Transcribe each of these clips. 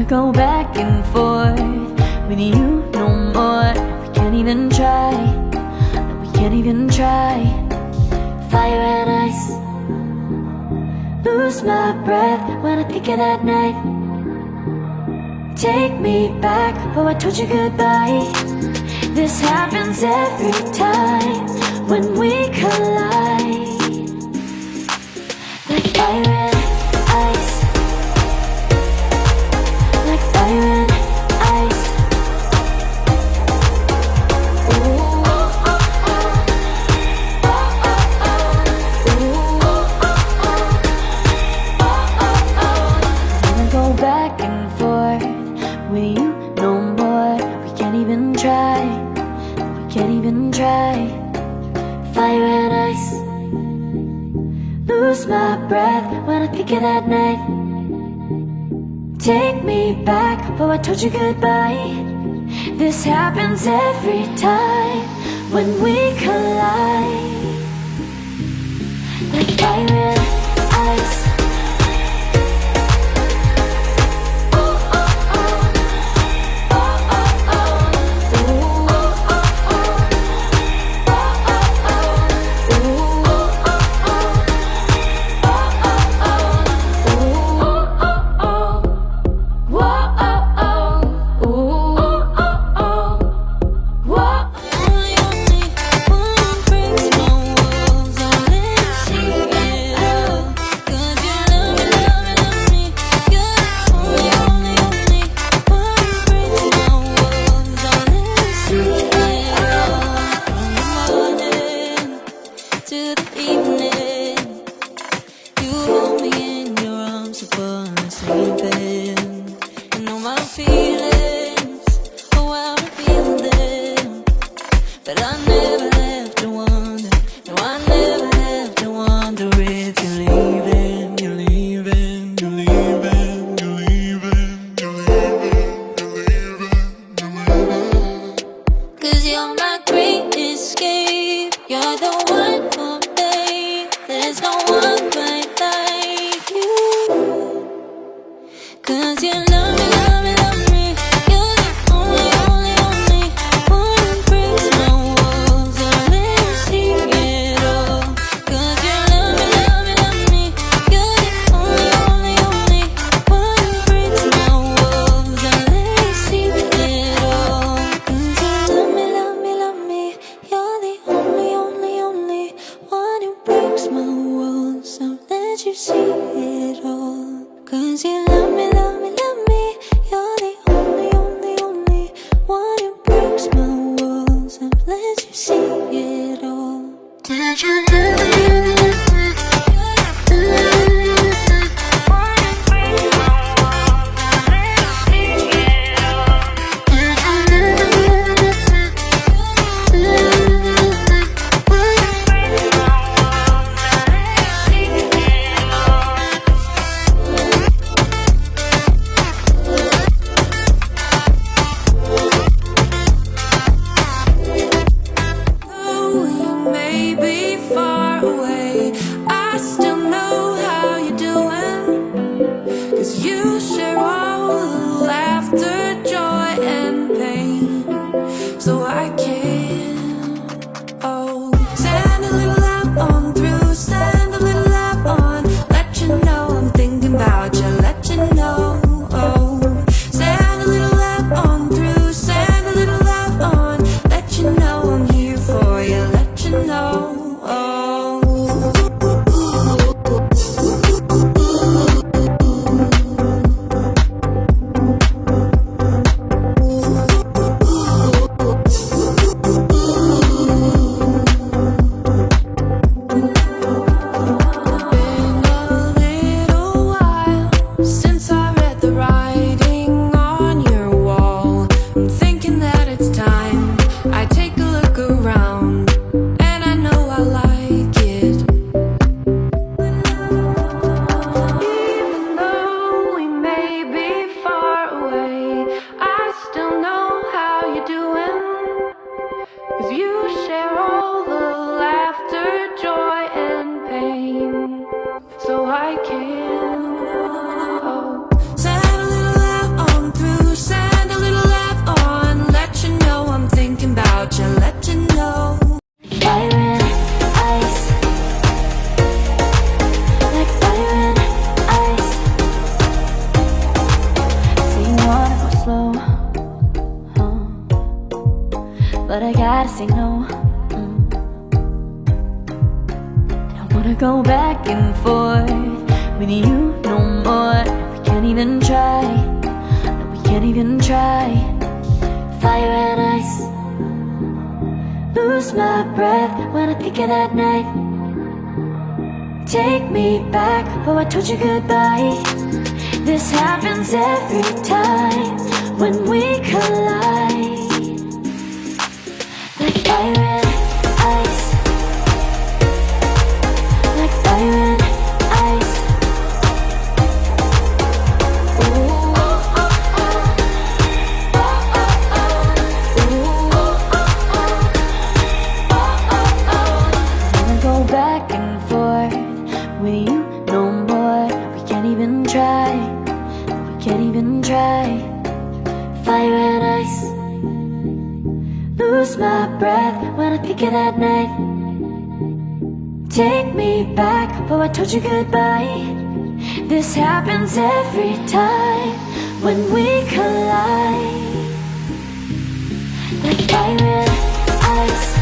go back and forth with you no more. We can't even try, no, we can't even try. Fire and ice, lose my breath when I think of that night. Take me back, oh I told you goodbye. This happens every time when we collide. Like fire and ice, like fire and ice. Ooh, oh, oh, oh. Oh, oh, oh. Ooh, oh, oh, oh. Oh, oh, oh. Wanna go back and forth with you no more. We can't even try, we can't even try. Fire and ice, lose my breath when I think of that night. Take me back, oh I told you goodbye. This happens every time when we collide. Like fire and ice. gotta say no. I wanna go back and forth with you no more. We can't even try. No, we can't even try. Fire and ice. Lose my breath when I think of that night. Take me back before I told you goodbye. This happens every time when we collide. Like fire and ice. Like fire and ice. Ooh. I wanna go back and forth with you no more. We can't even try. We can't even try. Fire and ice. Lose my breath when I think of that night. Take me back before I told you goodbye. This happens every time when we collide. Like fire and ice.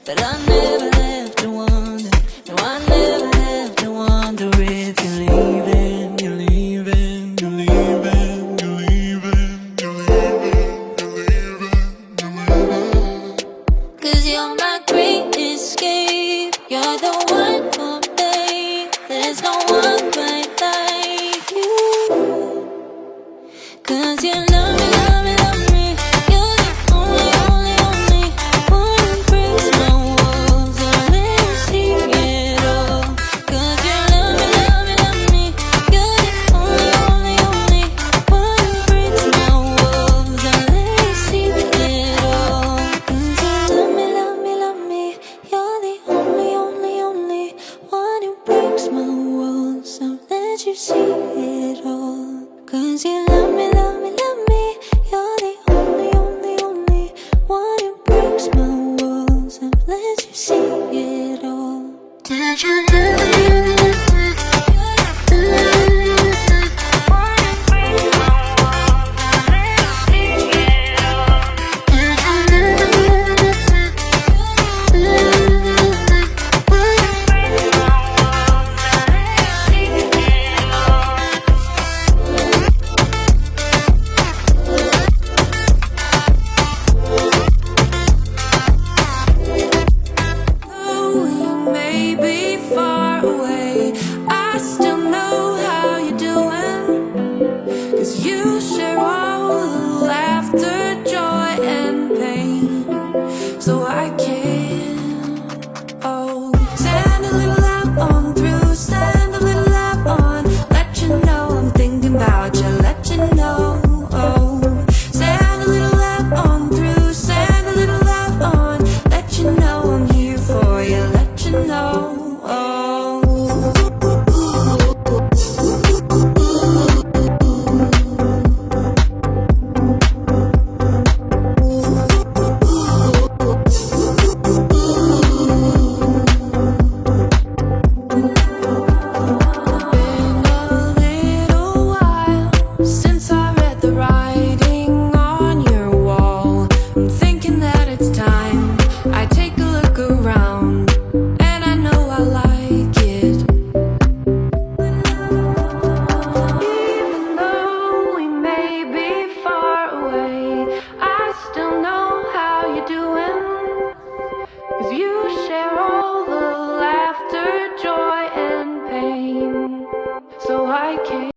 But I never have to wonder. No, I never have to wonder if you're leaving, you're leaving, you're leaving, you're leaving, you're leaving, you're leaving, you're leaving. 'Cause you're my great escape. You're the one for me. There's no one quite like you. 'Cause you love me, love me, love me. You're the only, only, only one who breaks my walls and let me see it all. 'Cause you love me, love me, love me. You're the only, only, only one who breaks my walls and let me see it all. 'Cause you love me, love me, love me. You're the only, only, only one who breaks my walls and let you see it all. 'Cause you love me, love me, love me. You're the only, only, only one who breaks my walls and lets you see it all. Did you know we may be far away, I still know how you're doing. 'Cause you share all the laughter, joy, and pain. So I